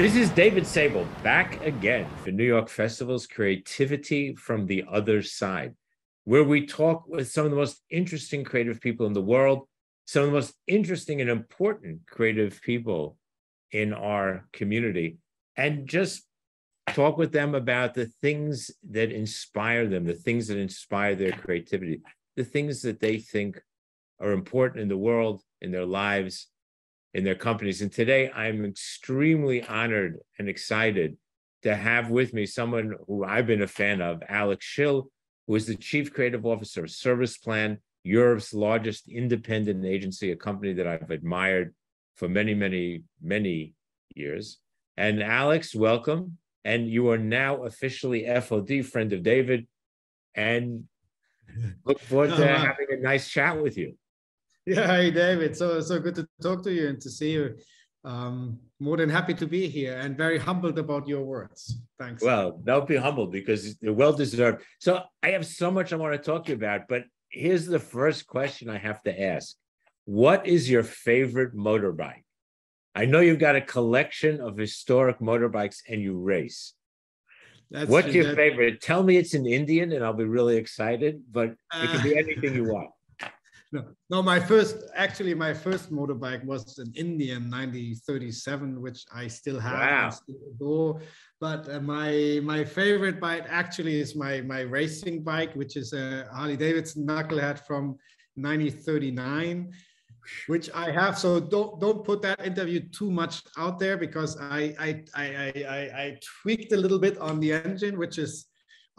This is David Sable back again for New York Festival's Creativity from the Other Side, where we talk with some of the most interesting creative people in the world, some of the most interesting and important creative people in our community, and just talk with them about the things that inspire them, the things that inspire their creativity, the things that they think are important in the world, in their lives, in their companies. And today I'm extremely honored and excited to have with me someone who I've been a fan of, Alex Schill, who is the Chief Creative Officer of Serviceplan, Europe's largest independent agency, a company that I've admired for many, many, many years. And Alex, welcome. And you are now officially FOD, friend of David, and look forward to having a nice chat with you. Yeah, hey David, so good to talk to you and to see you. More than happy to be here and very humbled about your words. Thanks. Well, don't be humbled because they're well deserved. So I have so much I want to talk to you about, but here's the first question I have to ask. What is your favorite motorbike? I know you've got a collection of historic motorbikes and you race. What's your favorite? Tell me it's an Indian and I'll be really excited, but it can be anything you want. No, my first motorbike was an Indian 1937, which I still have. Wow. And still adore. But my favorite bike actually is my racing bike, which is a Harley Davidson Knucklehead from 1939, which I have. So don't put that interview too much out there because I tweaked a little bit on the engine, which is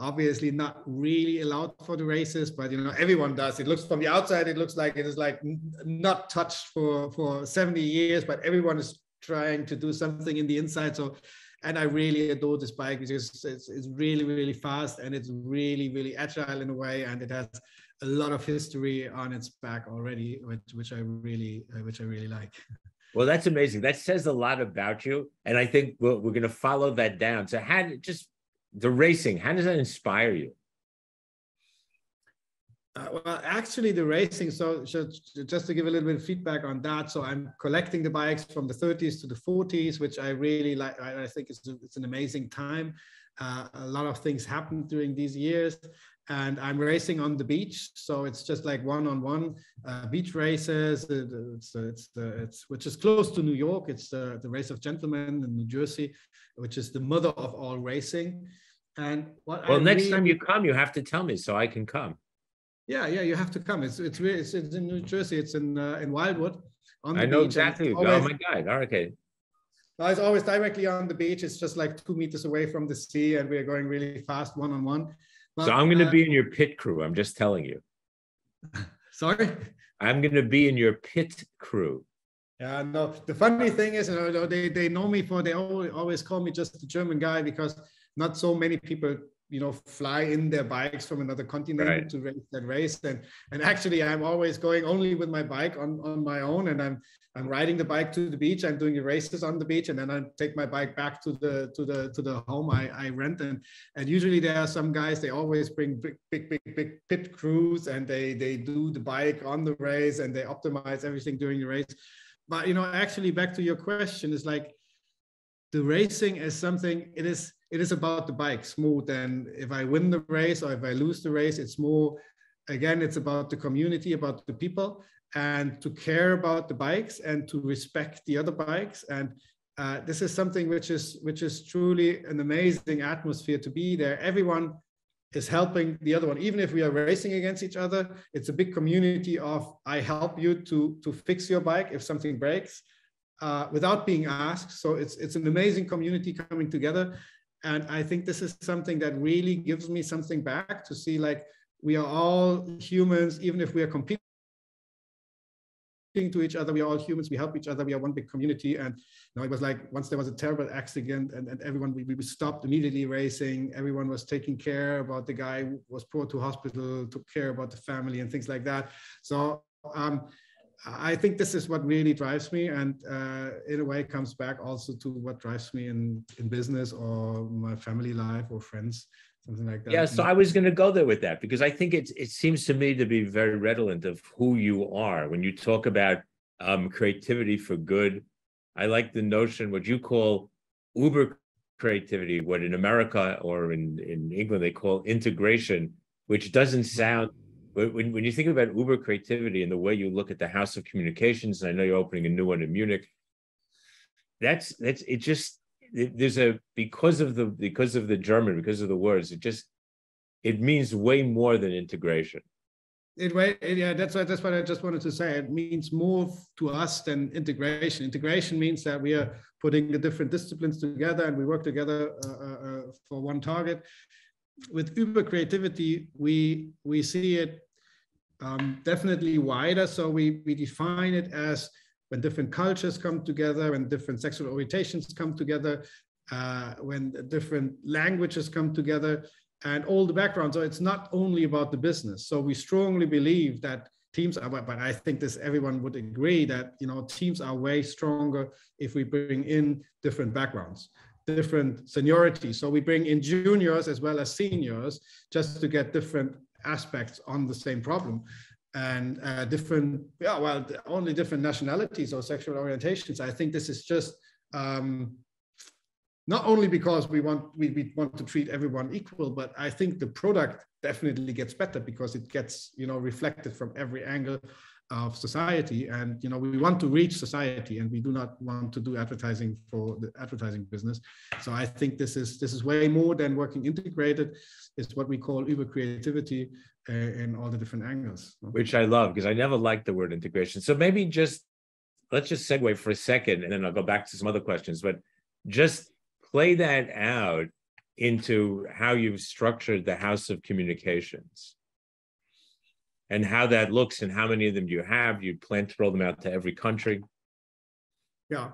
obviously not really allowed for the races, but you know, everyone does. It looks from the outside, it looks like it is like not touched for 70 years, but everyone is trying to do something in the inside. So, and I really adore this bike because it's really, really fast and it's really, really agile in a way. And it has a lot of history on its back already, which I really like. Well, that's amazing. That says a lot about you. And I think we're going to follow that down. So the racing, how does that inspire you? Well, actually the racing, so just to give a little bit of feedback on that. So I'm collecting the bikes from the 30s to the 40s, which I really like. I think it's an amazing time. A lot of things happened during these years. And I'm racing on the beach, so it's just like one-on-one beach races. Which is close to New York. It's the Race of Gentlemen in New Jersey, which is the mother of all racing. And next time you come, you have to tell me so I can come. Yeah, you have to come. It's in New Jersey. It's in Wildwood. On the I know beach. exactly. Oh my God! All right, okay. It's always directly on the beach. It's just like 2 meters away from the sea, and we're going really fast one-on-one. So I'm going to be in your pit crew. I'm just telling you. Sorry? I'm going to be in your pit crew. Yeah, no. The funny thing is, they know me they always call me just the German guy because not so many people, fly in their bikes from another continent to race that race. And actually, I'm always going only with my bike on my own, and I'm riding the bike to the beach. I'm doing the races on the beach, and then I take my bike back to the home I rent. And usually there are some guys, they always bring big pit crews, and they do the bike on the race and they optimize everything during the race. But actually, back to your question, is like the racing is something. It is about the bikes more than if I win the race or if I lose the race. It's more, again, it's about the community, about the people, and to care about the bikes and to respect the other bikes. And this is something which is truly an amazing atmosphere to be there. Everyone is helping the other one, even if we are racing against each other. It's a big community of I help you to fix your bike if something breaks without being asked. So it's an amazing community coming together. And I think this is something that really gives me something back to see, like, we are all humans, even if we are competing to each other, we are all humans, we help each other, we are one big community. And it was like, once there was a terrible accident and everyone, we stopped immediately racing. Everyone was taking care about the guy who was brought to hospital, took care about the family and things like that. So I think this is what really drives me, and in a way comes back also to what drives me in business or my family life or friends, something like that. Yeah, so I was going to go there with that because I think it seems to me to be very redolent of who you are. When you talk about creativity for good, I like the notion, what you call uber creativity, what in America or in England they call integration, which doesn't sound, when you think about uber creativity and the way you look at the House of Communications, and I know you're opening a new one in Munich, that's it. Just there's a because of the German, because of the words, it means way more than integration. Yeah, that's what I just wanted to say. It means more to us than integration. Integration means that we are putting the different disciplines together and we work together for one target. With Uber creativity, we see it definitely wider. So we define it as when different cultures come together, when different sexual orientations come together, when different languages come together, and all the background. So it's not only about the business. So we strongly believe that teams are, but I think this everyone would agree that, you know, teams are way stronger if we bring in different backgrounds, different seniority. So we bring in juniors as well as seniors just to get different aspects on the same problem, and different, only different nationalities or sexual orientations. I think this is just, not only because we want to treat everyone equal, but I think the product definitely gets better because it gets, you know, reflected from every angle of society. And, you know, we want to reach society and we do not want to do advertising for the advertising business. So I think this is way more than working integrated. It's what we call Uber creativity in all the different angles. Which I love, because I never liked the word integration. So maybe let's just segue for a second and then I'll go back to some other questions, but just play that out into how you've structured the House of Communications and how that looks and how many of them do you have? You plan to roll them out to every country? Yeah,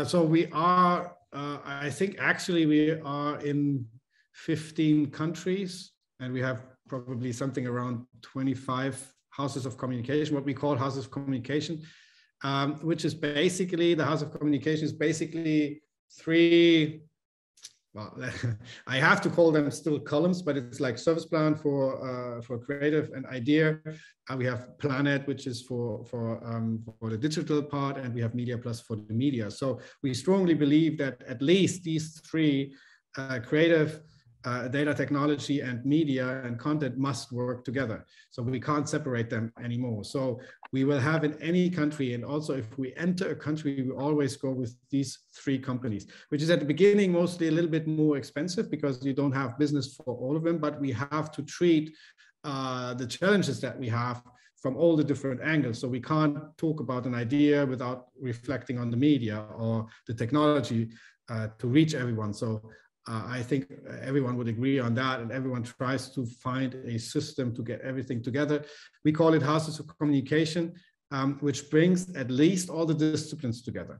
so we are, I think actually we are in 15 countries and we have probably something around 25 houses of communication, what we call houses of communication, which is basically, the House of Communication is basically three, well, I have to call them still columns, but it's like Serviceplan for creative and idea. We have Planet, which is for the digital part, and we have Media Plus for the media. So we strongly believe that at least these three, creative, data technology and media and content, must work together. So we can't separate them anymore. So we will have in any country, and also if we enter a country, we always go with these three companies, which is at the beginning mostly a little bit more expensive because you don't have business for all of them, but we have to treat the challenges that we have from all the different angles. So we can't talk about an idea without reflecting on the media or the technology to reach everyone. So I think everyone would agree on that, and everyone tries to find a system to get everything together. We call it houses of communication, which brings at least all the disciplines together.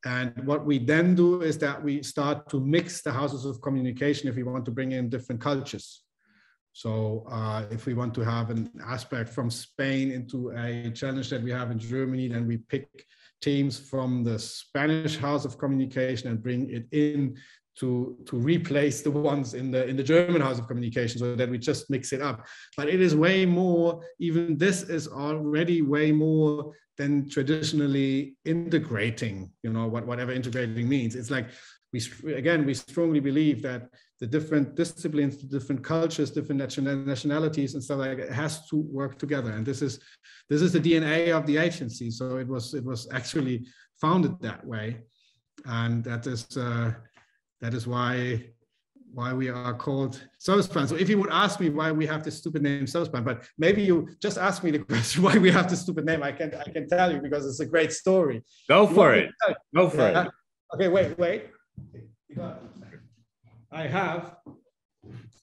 And what we then do is that we start to mix the houses of communication if we want to bring in different cultures. So if we want to have an aspect from Spain into a challenge that we have in Germany, then we pick teams from the Spanish house of communication and bring it in to replace the ones in the German house of communication, so that we just mix it up. But it is way more, even this is already way more than traditionally integrating, you know, whatever integrating means. It's like, we strongly believe that the different disciplines, the different cultures, different nationalities and stuff like that, it has to work together. And this is the DNA of the agency. So it was actually founded that way. And that is why we are called Serviceplan. So if you would ask me why we have this stupid name Serviceplan, but maybe you just ask me the question why we have this stupid name, I can tell you, because it's a great story. Go for it. Go for it. Okay, wait. I have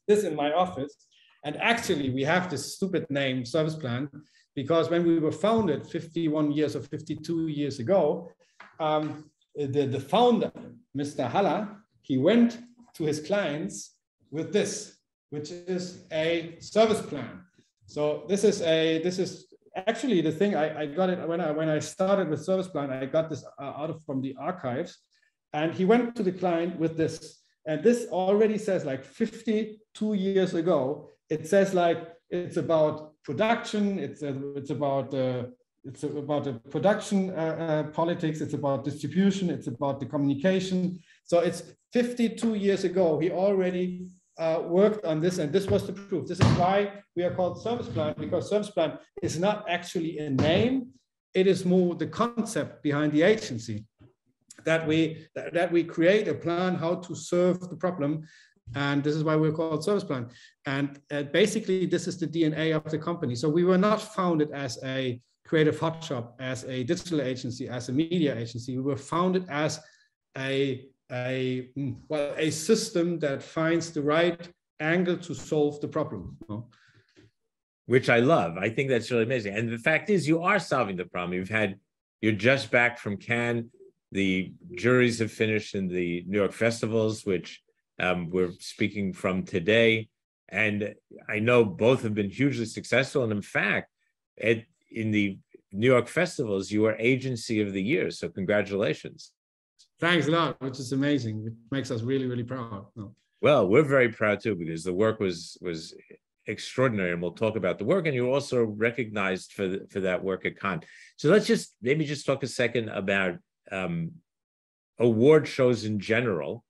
this in my office, and actually we have this stupid name Serviceplan because when we were founded 51 years or 52 years ago, the founder, Mr. Haller, he went to his clients with this, which is a service plan. So this is actually the thing. I got it when I started with Serviceplan. I got this from the archives, and he went to the client with this, and this already says, like 52 years ago, it says like it's about production. It's about the production politics. It's about distribution. It's about the communication. So it's 52 years ago, he already worked on this, and this was the proof. This is why we are called Serviceplan, because Serviceplan is not actually a name, it is more the concept behind the agency, that we create a plan how to serve the problem. And this is why we're called Serviceplan. And basically, this is the DNA of the company. So we were not founded as a creative hotshop, as a digital agency, as a media agency. We were founded as a system that finds the right angle to solve the problem. Which I love. I think that's really amazing. And the fact is, you are solving the problem. You're just back from Cannes. The juries have finished in the New York festivals, which we're speaking from today. And I know both have been hugely successful. And in fact, in the New York festivals, you are Agency of the Year. So congratulations. Thanks a lot, which is amazing. It makes us really, really proud. Well, we're very proud too, because the work was extraordinary, and we'll talk about the work. And you're also recognized for that work at Cannes. So let's just talk a second about award shows in general,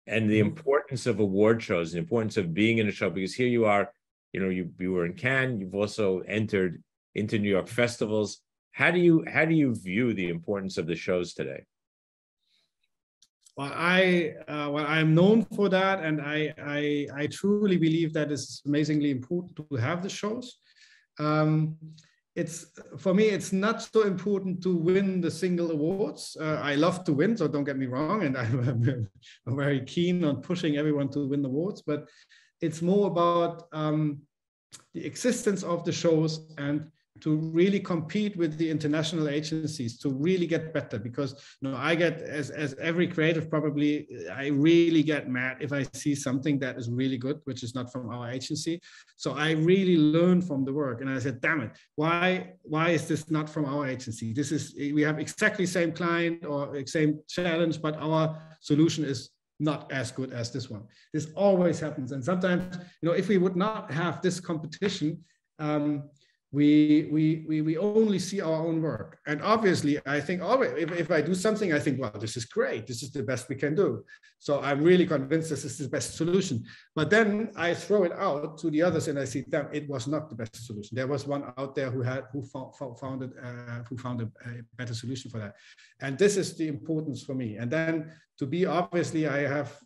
and the importance of award shows, the importance of being in a show. Because here you are, you were in Cannes. You've also entered into New York festivals. How do you view the importance of the shows today? Well, I'm known for that, and I truly believe that it's amazingly important to have the shows. For me, it's not so important to win the single awards. I love to win, so don't get me wrong, and I'm very keen on pushing everyone to win awards. But it's more about the existence of the shows and to really compete with the international agencies to really get better. Because I get, as every creative probably, I really get mad if I see something that is really good, which is not from our agency. So I really learn from the work, and I said, damn it, why is this not from our agency? We have exactly same client or same challenge, but our solution is not as good as this one. This always happens. And sometimes, if we would not have this competition, we only see our own work. And obviously, I think always, if I do something, I think, well, this is great. This is the best we can do. So I'm really convinced this is the best solution. But then I throw it out to the others and I see, damn, it was not the best solution. There was one out there who found a better solution for that. And this is the importance for me. And then to be, obviously, I have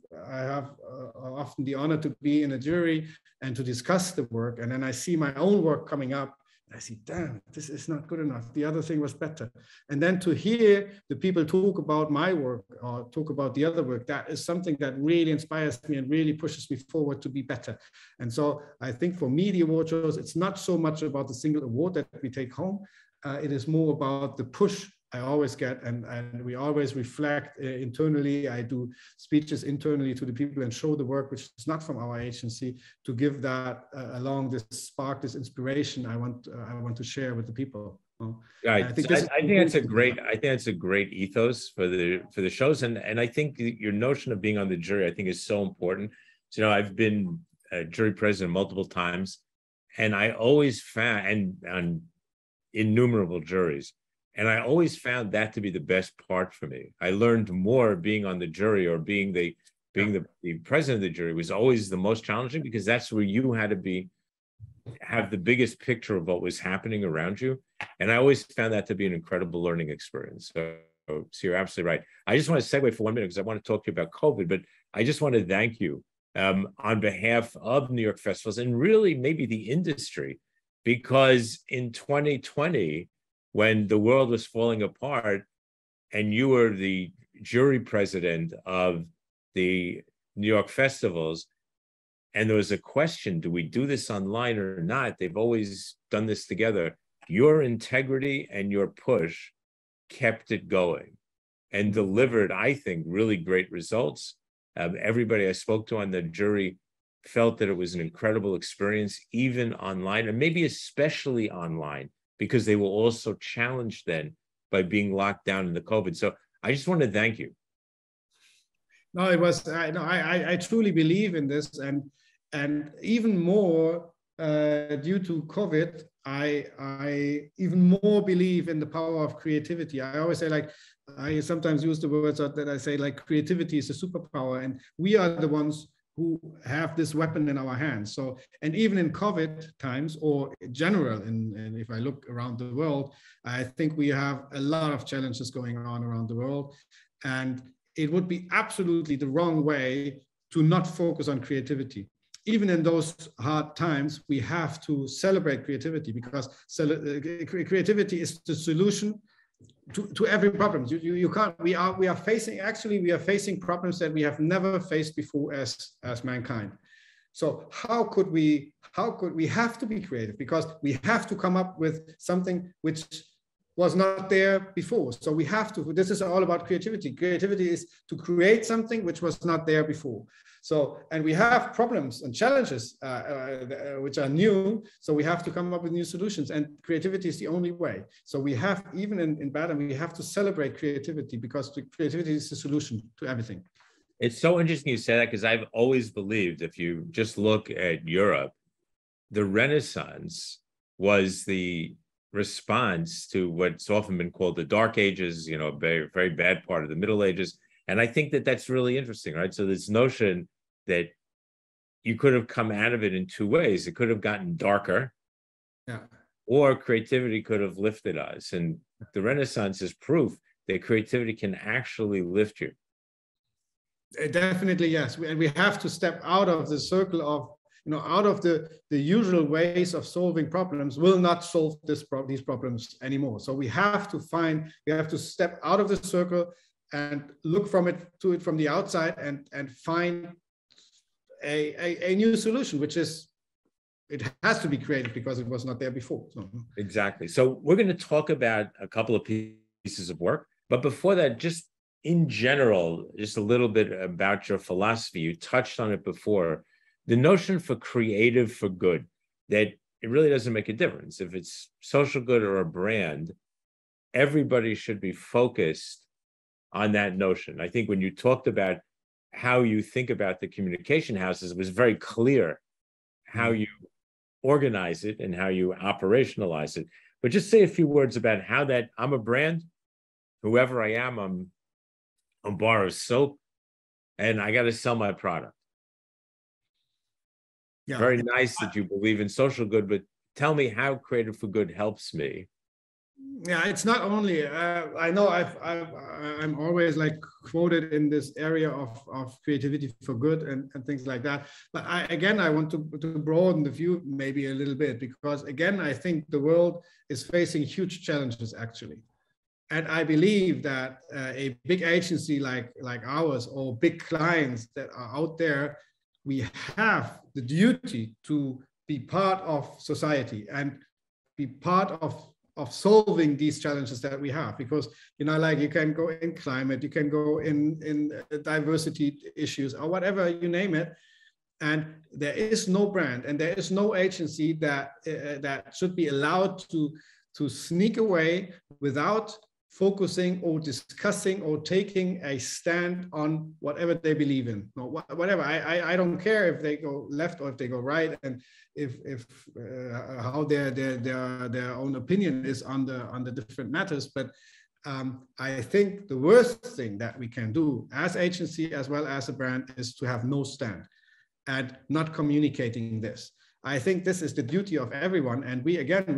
often the honor to be in a jury and to discuss the work. And then I see my own work coming up. I see, damn, this is not good enough. The other thing was better. And then to hear the people talk about my work or talk about the other work, that is something that really inspires me and really pushes me forward to be better. And so I think for me, the award shows, it's not so much about the single award that we take home. It is more about the push I always get, and we always reflect internally. I do speeches internally to the people and show the work which is not from our agency, to give that along this spark, this inspiration I want to share with the people. Right. I think that's a great ethos for the shows, and I think your notion of being on the jury, I think, is so important. So, I've been a jury president multiple times, and I always found, and on innumerable juries. And I always found that to be the best part for me. I learned more being on the jury, or being the president of the jury was always the most challenging, because that's where you had to have the biggest picture of what was happening around you. And I always found that to be an incredible learning experience. So you're absolutely right. I just want to segue for 1 minute, because I want to talk to you about COVID, but I just want to thank you on behalf of New York festivals, and really maybe the industry, because in 2020, when the world was falling apart and you were the jury president of the New York festivals, and there was a question, do we do this online or not? They've always done this together. Your integrity and your push kept it going and delivered, I think, really great results. Everybody I spoke to on the jury felt that it was an incredible experience, even online, and maybe especially online, because they were also challenged then by being locked down in the COVID. So I just want to thank you. No, it was, I truly believe in this, and even more due to COVID, I even more believe in the power of creativity. I always say, like, I sometimes use the words that I say, like, creativity is a superpower, and we are the ones who have this weapon in our hands. So, and even in COVID times, or in general, and if I look around the world, I think we have a lot of challenges going on around the world. And it would be absolutely the wrong way to not focus on creativity. Even in those hard times, we have to celebrate creativity, because creativity is the solution to every problem. You can't, we are facing problems that we have never faced before as mankind. So how could we have to be creative, because we have to come up with something which was not there before. So we have to, this is all about creativity. Creativity is to create something which was not there before. So, and we have problems and challenges which are new. So we have to come up with new solutions, and creativity is the only way. So we have, even in bad, and we have to celebrate creativity, because creativity is the solution to everything. It's so interesting you say that, because I've always believed, if you just look at Europe, the Renaissance was the response to what's often been called the Dark Ages, you know, a very, very bad part of the Middle Ages. And I think that that's really interesting, right? So this notion that you could have come out of it in two ways. It could have gotten darker, or creativity could have lifted us. And the Renaissance is proof that creativity can actually lift you. Definitely, yes. And we have to step out of the circle of, out of the usual ways of solving problems will not solve these problems anymore. So we have to step out of the circle and look from the outside, and find a new solution, which is, it has to be creative, because it was not there before. So. Exactly. So we're going to talk about a couple of pieces of work, but before that, just in general, just a little bit about your philosophy. You touched on it before. The notion for creative for good, that it really doesn't make a difference. If it's social good or a brand, everybody should be focused on that notion. I think when you talked about how you think about the communication houses, it was very clear how you organize it and how you operationalize it. But just say a few words about how that, I'm a brand, whoever I am, I'm a bar of soap, and I got to sell my product. Yeah. Very nice that you believe in social good, but tell me how creative for good helps me. Yeah, it's not only, I know I'm always like quoted in this area of creativity for good and things like that. But I want to broaden the view maybe a little bit, because again, I think the world is facing huge challenges actually. And I believe that a big agency like ours, or big clients that are out there, we have the duty to be part of society and be part of solving these challenges that we have. Because, like, you can go in climate, you can go in diversity issues, or whatever, you name it. And there is no brand and there is no agency that should be allowed to sneak away without focusing or discussing or taking a stand on whatever they believe in. No, whatever. I don't care if they go left or if they go right, and if how their own opinion is on the different matters. But I think the worst thing that we can do as agency as well as a brand is to have no stand and not communicating this. I think this is the duty of everyone. And we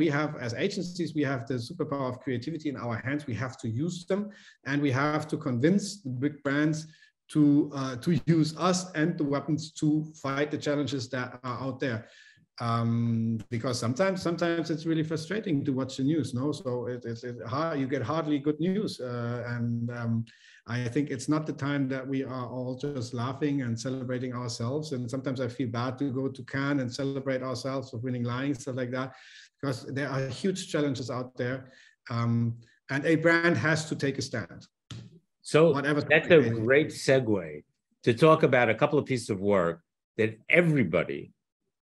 have, as agencies, we have the superpower of creativity in our hands. We have to use them, and we have to convince the big brands to use us and the weapons to fight the challenges that are out there. Because sometimes it's really frustrating to watch the news, no? So it's hard, you get hardly good news. I think it's not the time that we are all just laughing and celebrating ourselves. And sometimes I feel bad to go to Cannes and celebrate ourselves for winning lines, stuff like that, because there are huge challenges out there. And a brand has to take a stand. So that's a great segue to talk about a couple of pieces of work that everybody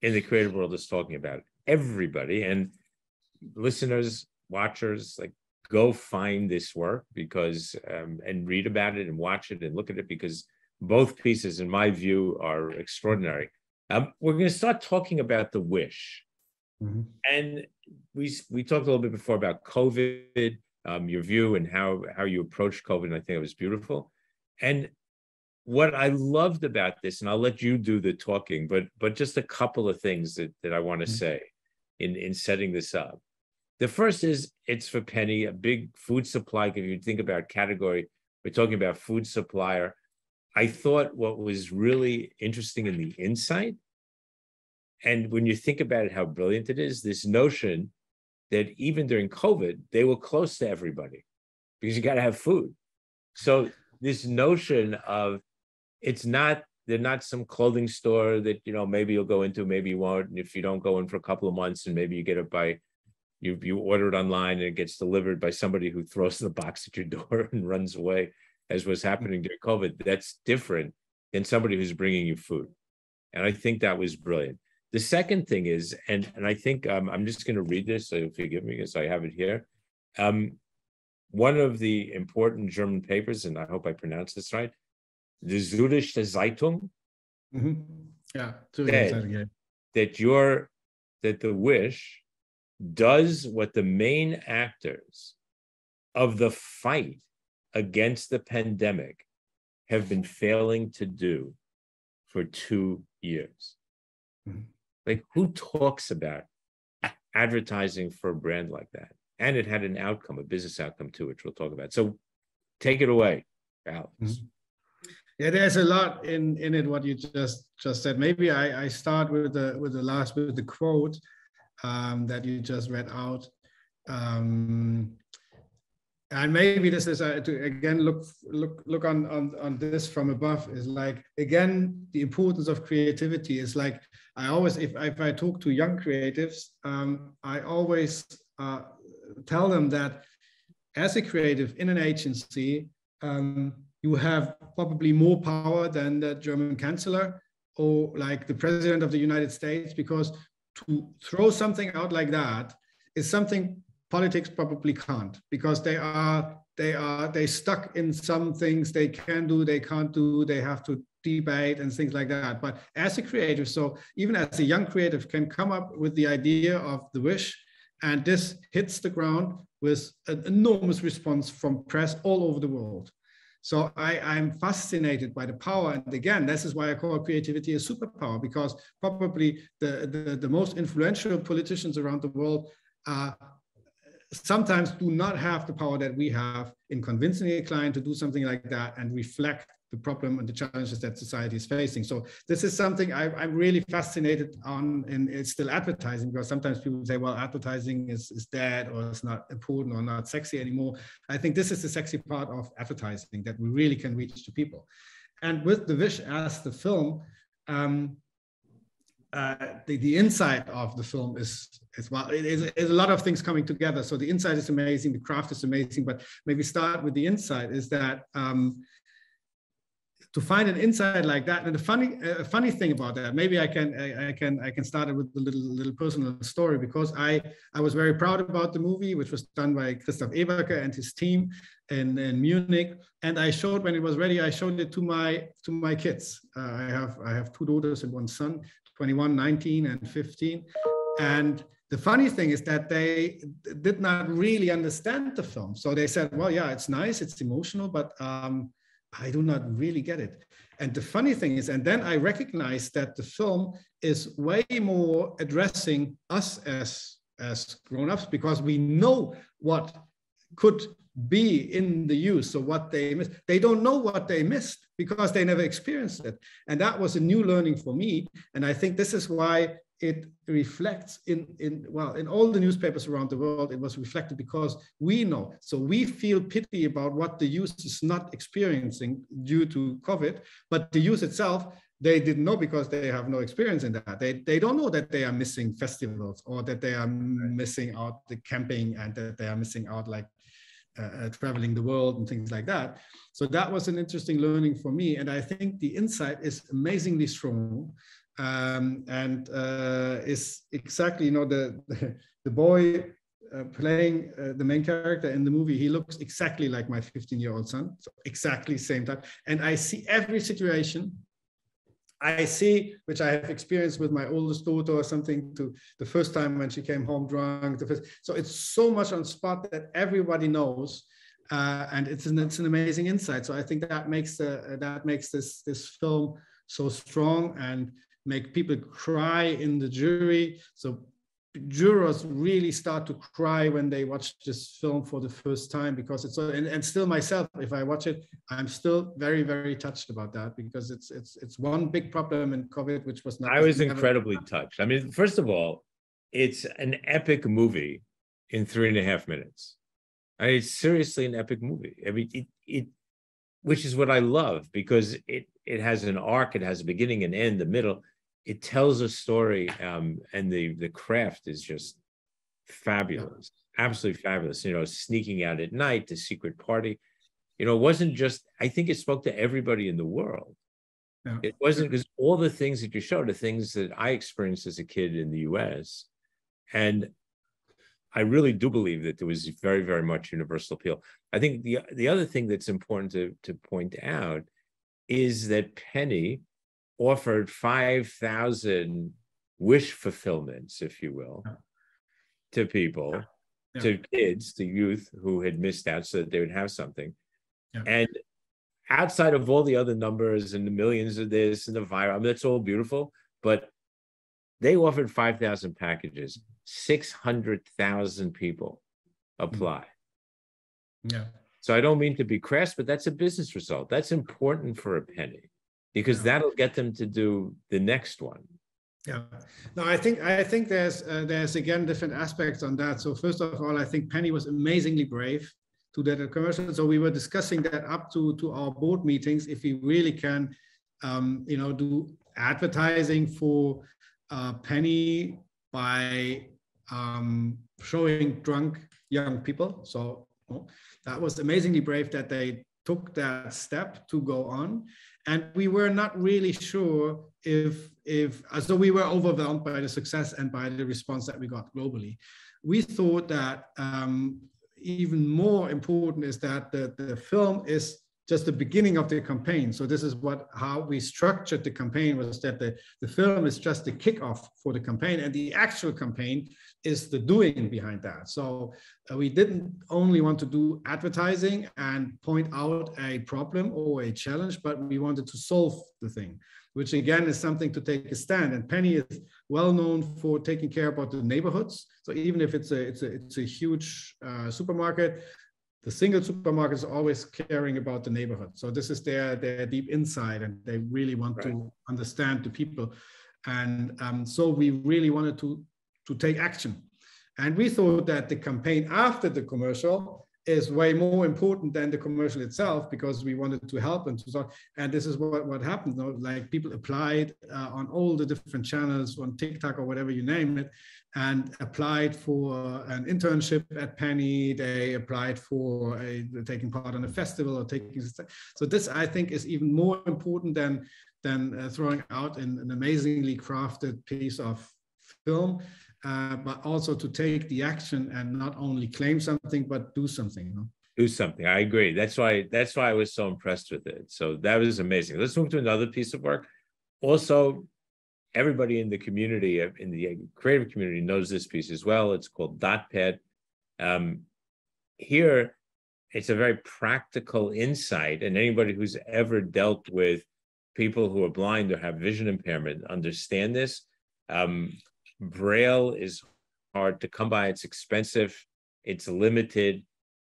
in the creative world is talking about. Everybody, and listeners, watchers, like, go find this work, because and read about it and watch it and look at it, because both pieces, in my view, are extraordinary. We're going to start talking about the wish. Mm-hmm. And we talked a little bit before about COVID. your view and how you approached COVID. And I think it was beautiful. And what I loved about this, and I'll let you do the talking, but just a couple of things that I want to say in setting this up. The first is it's for Penny, a big food supply. If you think about category, we're talking about food supplier. I thought what was really interesting in the insight, and when you think about it, how brilliant it is, this notion that even during COVID, they were close to everybody because you got to have food. So this notion of they're not some clothing store that, maybe you'll go into, maybe you won't. And if you don't go in for a couple of months and maybe you get it you order it online and it gets delivered by somebody who throws the box at your door and runs away, as was happening during COVID, that's different than somebody who's bringing you food. And I think that was brilliant. The second thing is, and I think I'm just going to read this, so forgive me because I have it here. One of the important German papers, and I hope I pronounce this right, the Süddeutsche Zeitung, yeah, said that the Wish does what the main actors of the fight against the pandemic have been failing to do for 2 years. Like, who talks about advertising for a brand like that? And it had an outcome, a business outcome too, which we'll talk about. So take it away, Alex. Yeah, there's a lot in it, what you just said. Maybe I start with the quote that you just read out. And maybe this is to again look on this from above, is like, again, the importance of creativity is like, I always, if I talk to young creatives, I always tell them that as a creative in an agency, you have probably more power than the German chancellor or like the president of the United States, because to throw something out like that is something politics probably can't, because they stuck in some things they can do, they can't do, they have to debate and things like that. But as a creative, so even as a young creative can come up with the idea of the Wish, and this hits the ground with an enormous response from press all over the world. So I'm fascinated by the power. And again, this is why I call creativity a superpower, because probably the most influential politicians around the world sometimes do not have the power that we have in convincing a client to do something like that and reflect the problem and the challenges that society is facing. So this is something I'm really fascinated on, and it's still advertising, because sometimes people say, well, advertising is dead, or it's not important, or not sexy anymore. I think this is the sexy part of advertising, that we really can reach to people. And with The Wish as the film, the inside of the film is well, it is a lot of things coming together. So the inside is amazing, the craft is amazing, but maybe start with the inside, is that to find an insight like that. And the funny thing about that, maybe I can start it with a little personal story, because I was very proud about the movie, which was done by Christoph Eberke and his team in Munich. And I showed, when it was ready, I showed it to my kids. I have 2 daughters and 1 son, 21, 19, and 15. And the funny thing is that they did not really understand the film. So they said, well, yeah, it's nice, it's emotional, but I do not really get it. And the funny thing is, and then I recognized that the film is way more addressing us as grown-ups, because we know what could be in the use. So what they missed, they don't know what they missed because they never experienced it. And that was a new learning for me. And I think this is why it reflects in all the newspapers around the world. It was reflected because we know. So we feel pity about what the youth is not experiencing due to COVID, but the youth itself, they didn't know, because they have no experience in that. They don't know that they are missing festivals, or that they are missing out the camping, and that they are missing out like traveling the world and things like that. So that was an interesting learning for me. And I think the insight is amazingly strong. And is exactly, the boy playing the main character in the movie, he looks exactly like my 15-year-old son, so exactly same type. And I see every situation I see, which I have experienced with my oldest daughter or something, to the first time when she came home drunk. So it's so much on spot that everybody knows, and it's an amazing insight. So I think that makes this film so strong and make people cry in the jury. So jurors really start to cry when they watch this film for the first time, because it's and still myself, if I watch it, I'm still very, very touched about that, because it's one big problem in COVID, which was not. I was incredibly touched. I mean, first of all, it's an epic movie in 3.5 minutes. I mean, it's seriously an epic movie. I mean, it which is what I love, because it has an arc, it has a beginning, an end, a middle. It tells a story, and the craft is just fabulous, absolutely fabulous. You know, sneaking out at night, the secret party. You know, it wasn't just, I think it spoke to everybody in the world. Yeah. It wasn't, because all the things that you showed are things that I experienced as a kid in the US. And I really do believe that there was very, very much universal appeal. I think the other thing that's important to point out is that Penny offered 5,000 wish fulfillments, if you will, to people, to kids, to youth who had missed out, so that they would have something. And outside of all the other numbers and the millions of this and the viral, I mean, that's all beautiful, but they offered 5,000 packages. 600,000 people apply. Yeah. So I don't mean to be crass, but that's a business result. That's important for a penny, because that'll get them to do the next one. Yeah. No, I think there's again different aspects on that. So first of all, I think Penny was amazingly brave to that commercial. So we were discussing that up to our board meetings, if we really can, do advertising for Penny by showing drunk young people. So that was amazingly brave that they took that step to go on. And we were not really sure so we were overwhelmed by the success and by the response that we got globally. We thought that even more important is that the film is just the beginning of the campaign. So this is how we structured the campaign, was that the film is just the kickoff for the campaign, and the actual campaign is the doing behind that. So we didn't only want to do advertising and point out a problem or a challenge, but we wanted to solve the thing, which again is something to take a stand. And Penny is well known for taking care about the neighborhoods. So even if it's a huge supermarket, the single supermarket is always caring about the neighborhood. So this is their deep insight, and they really want to understand the people. And so we really wanted to take action. And we thought that the campaign after the commercial is way more important than the commercial itself, because we wanted to help and to talk. And this is what happened. Like, people applied on all the different channels, on TikTok or whatever you name it, and applied for an internship at Penny. They applied for taking part on a festival or taking. So this, I think, is even more important than throwing out an amazingly crafted piece of film. But also to take the action and not only claim something, but do something. Do something. I agree. That's why I was so impressed with it. So that was amazing. Let's move to another piece of work. Also, everybody in the community, in the creative community, knows this piece as well. It's called DotPad. Here, it's a very practical insight, and anybody who's ever dealt with people who are blind or have vision impairment understand this. Braille is hard to come by. It's expensive. It's limited.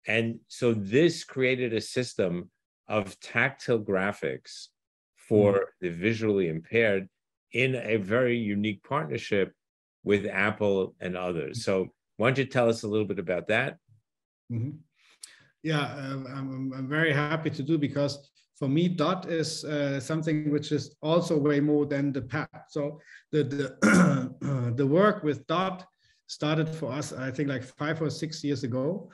And so this created a system of tactile graphics for the visually impaired in a very unique partnership with Apple and others. So why don't you tell us a little bit about that? Mm-hmm. Yeah, I'm very happy to do, because for me, Dot is something which is also way more than the pad. So the work with Dot started for us, I think, like 5 or 6 years ago,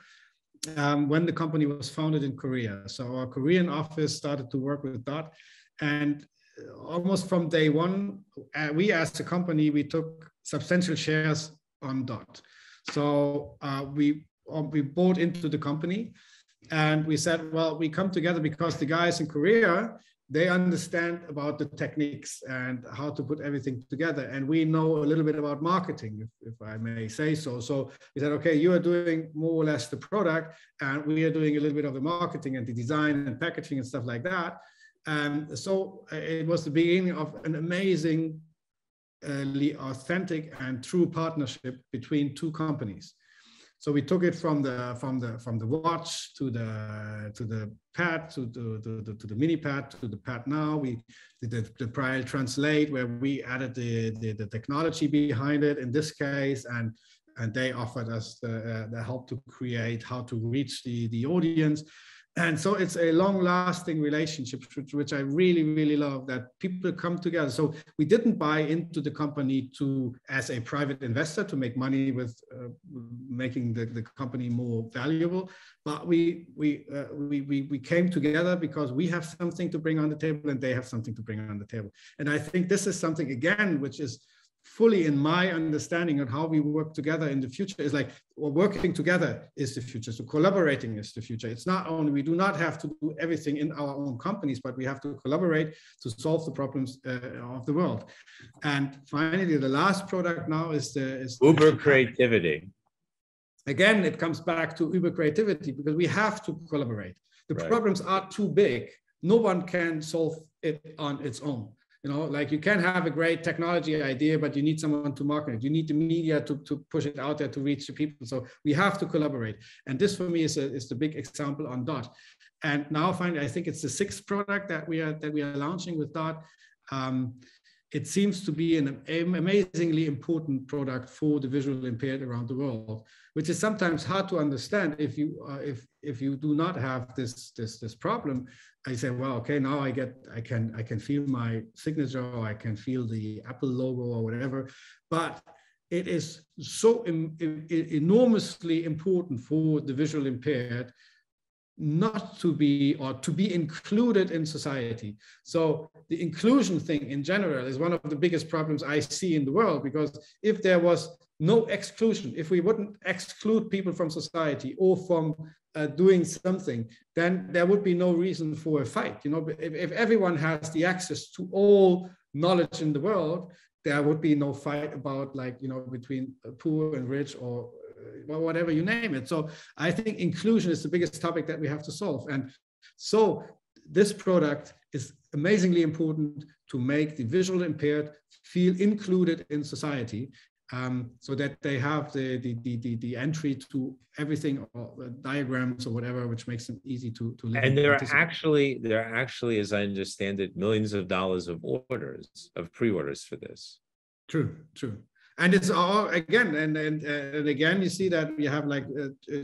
when the company was founded in Korea. So our Korean office started to work with Dot, and almost from day one, we as a company, we took substantial shares on Dot. So we bought into the company. And we said, well, we come together because the guys in Korea, they understand about the techniques and how to put everything together. And we know a little bit about marketing, if I may say so. So we said, okay, you are doing more or less the product, and we are doing a little bit of the marketing and the design and packaging and stuff like that. And so it was the beginning of an amazingly authentic and true partnership between two companies. So we took it from the watch to the pad to the mini pad to the pad now. We did the Braille Translate, where we added the technology behind it in this case, and they offered us the help to create how to reach the audience. And so it's a long-lasting relationship, which I really, really love, that people come together. So we didn't buy into the company as a private investor to make money with making the company more valuable, but we came together because we have something to bring on the table and they have something to bring on the table. And I think this is something, again, which is fully in my understanding of how we work together in the future. Is like, well, working together is the future. So collaborating is the future. It's not only, we do not have to do everything in our own companies, but we have to collaborate to solve the problems of the world. And finally, the last product now is Uber creativity. Again, it comes back to Uber creativity, because we have to collaborate. The problems are too big. No one can solve it on its own. You know, like, you can have a great technology idea, but you need someone to market it. You need the media to push it out there to reach the people. So we have to collaborate. And this for me is the big example on Dot. And now finally, I think it's the 6th product that we are launching with Dot. It seems to be an amazingly important product for the visually impaired around the world, which is sometimes hard to understand if you do not have this problem. I say, well, okay, now I can feel my signature, or I can feel the Apple logo or whatever, but it is so enormously important for the visually impaired not to be, or to be included in society. So the inclusion thing in general is one of the biggest problems I see in the world, because if there was no exclusion, if we wouldn't exclude people from society or from doing something, then there would be no reason for a fight. You know, if everyone has the access to all knowledge in the world, there would be no fight about, like, you know, between poor and rich, or whatever you name it. So I think inclusion is the biggest topic that we have to solve. And so this product is amazingly important to make the visually impaired feel included in society, so that they have the entry to everything, or diagrams or whatever, which makes them easy to live. And there are actually, as I understand it, millions of dollars of pre-orders for this. True. And it's all, again, and again, you see that we have, like,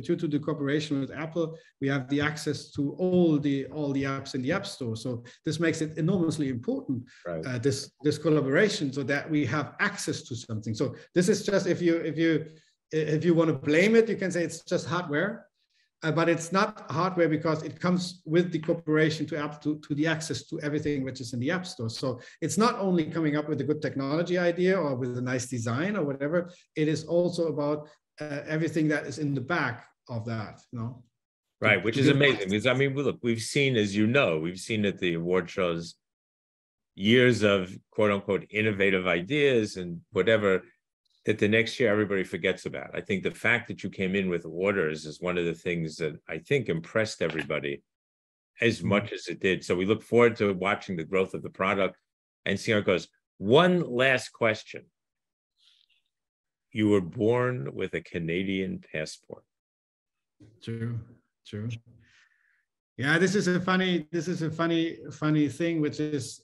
due to the cooperation with Apple, we have the access to all the apps in the App Store. So this makes it enormously important, this collaboration, so that we have access to something. So this is just, if you want to blame it, you can say it's just hardware. But it's not hardware, because it comes with the cooperation to the access to everything which is in the App Store. So it's not only coming up with a good technology idea or with a nice design or whatever, it is also about everything that is in the back of that, you know? Right, which is amazing, because, I mean, look, we've seen at the award shows years of quote unquote innovative ideas and whatever, that the next year everybody forgets about. I think the fact that you came in with orders is one of the things that I think impressed everybody as much as it did. So we look forward to watching the growth of the product and seeing how it goes. One last question. You were born with a Canadian passport. True. Yeah, this is a funny thing, which is,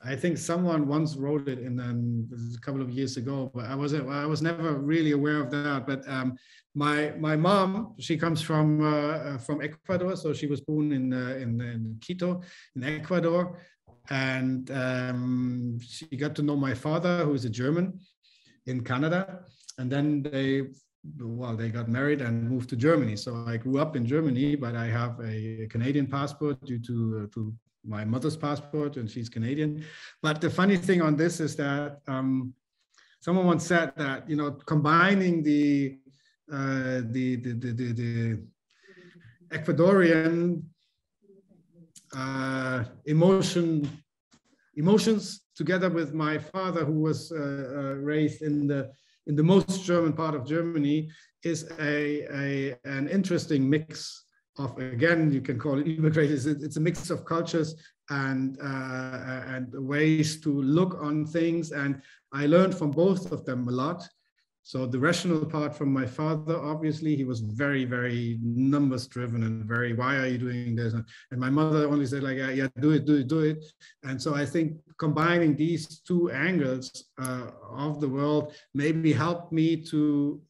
I think someone once wrote it a couple of years ago, but I was never really aware of that. But my mom, she comes from Ecuador, so she was born in Quito, in Ecuador, and she got to know my father, who is a German, in Canada, and then they got married and moved to Germany. So I grew up in Germany, but I have a Canadian passport due to my mother's passport, and she's Canadian. But the funny thing on this is that someone once said that, you know, combining the Ecuadorian emotions, together with my father, who was raised in the most German part of Germany, is an interesting mix of, again, you can call it immigrants. It's a mix of cultures and ways to look on things. And I learned from both of them a lot. So the rational part from my father, obviously, he was very, very numbers driven and very, why are you doing this? And my mother only said like, yeah, do it. And so I think combining these two angles of the world maybe helped me to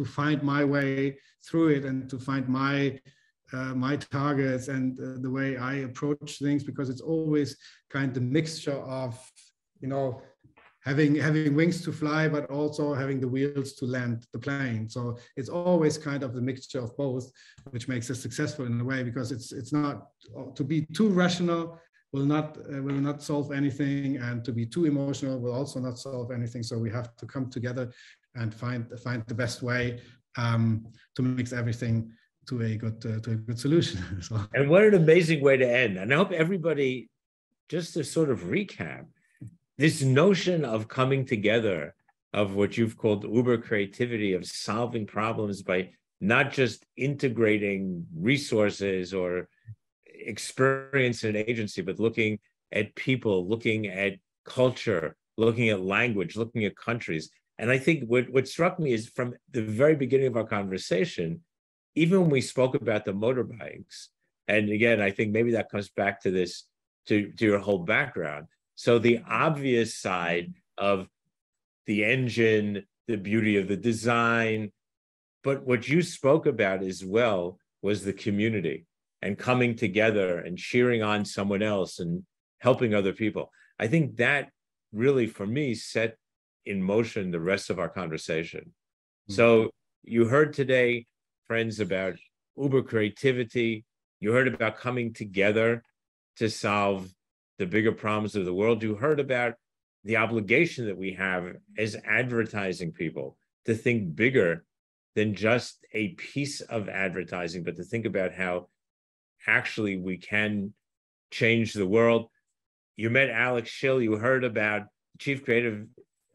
find my way through it and to find my targets and the way I approach things, because it's always kind of the mixture of, having wings to fly, but also having the wheels to land the plane. So it's always kind of the mixture of both, which makes us successful in a way, because it's not, to be too rational will not solve anything, and to be too emotional will also not solve anything. So we have to come together and find the best way to mix everything to a good solution. So. And what an amazing way to end. And I hope everybody, just to sort of recap, this notion of coming together, of what you've called uber creativity, of solving problems by not just integrating resources or experience and agency, but looking at people, looking at culture, looking at language, looking at countries. And I think what struck me is, from the very beginning of our conversation, even when we spoke about the motorbikes, and again, I think maybe that comes back to this, to your whole background. So the obvious side of the engine, the beauty of the design, but what you spoke about as well was the community and coming together and cheering on someone else and helping other people. I think that really, for me, set in motion the rest of our conversation. Mm-hmm. So you heard today, friends, about uber creativity. You heard about coming together to solve the bigger problems of the world. You heard about the obligation that we have as advertising people to think bigger than just a piece of advertising, but to think about how actually we can change the world. You met Alex Schill. You heard about the Chief Creative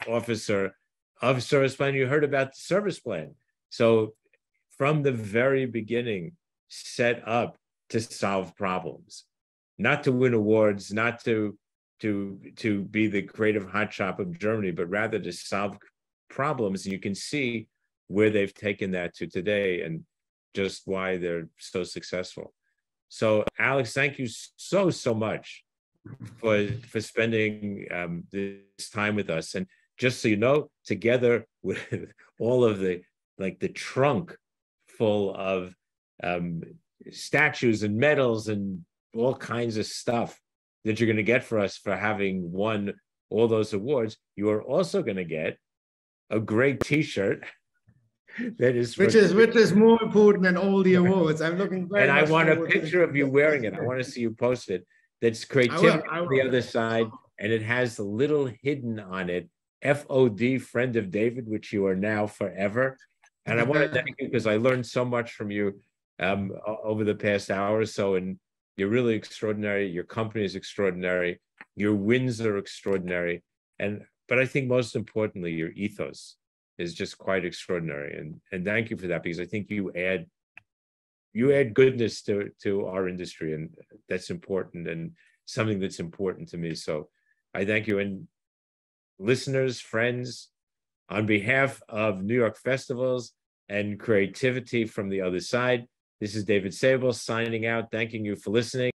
Officer of Serviceplan. You heard about the Serviceplan. So from the very beginning, set up to solve problems. Not to win awards, not to be the creative hotshot of Germany, but rather to solve problems. And you can see where they've taken that to today and just why they're so successful. So, Alex, thank you so much for spending this time with us. And just so you know, together with all of the trunk full of statues and medals and all kinds of stuff that you're going to get for us for having won all those awards, you are also going to get a great T-shirt that is which is more important than all the awards. I'm looking very and I much want a picture of you wearing it. I want to see you post it. That's creativity on the other side, and it has a little hidden on it, FOD, friend of David, which you are now forever. And I want to thank you, because I learned so much from you over the past hour or so, and you're really extraordinary. Your company is extraordinary. Your wins are extraordinary. But I think most importantly, your ethos is just quite extraordinary. And thank you for that, because I think you add goodness to our industry, and that's important, and something that's important to me. So I thank you. And listeners, friends, on behalf of New York Festivals and Creativity from the Other Side, this is David Sable signing out, thanking you for listening.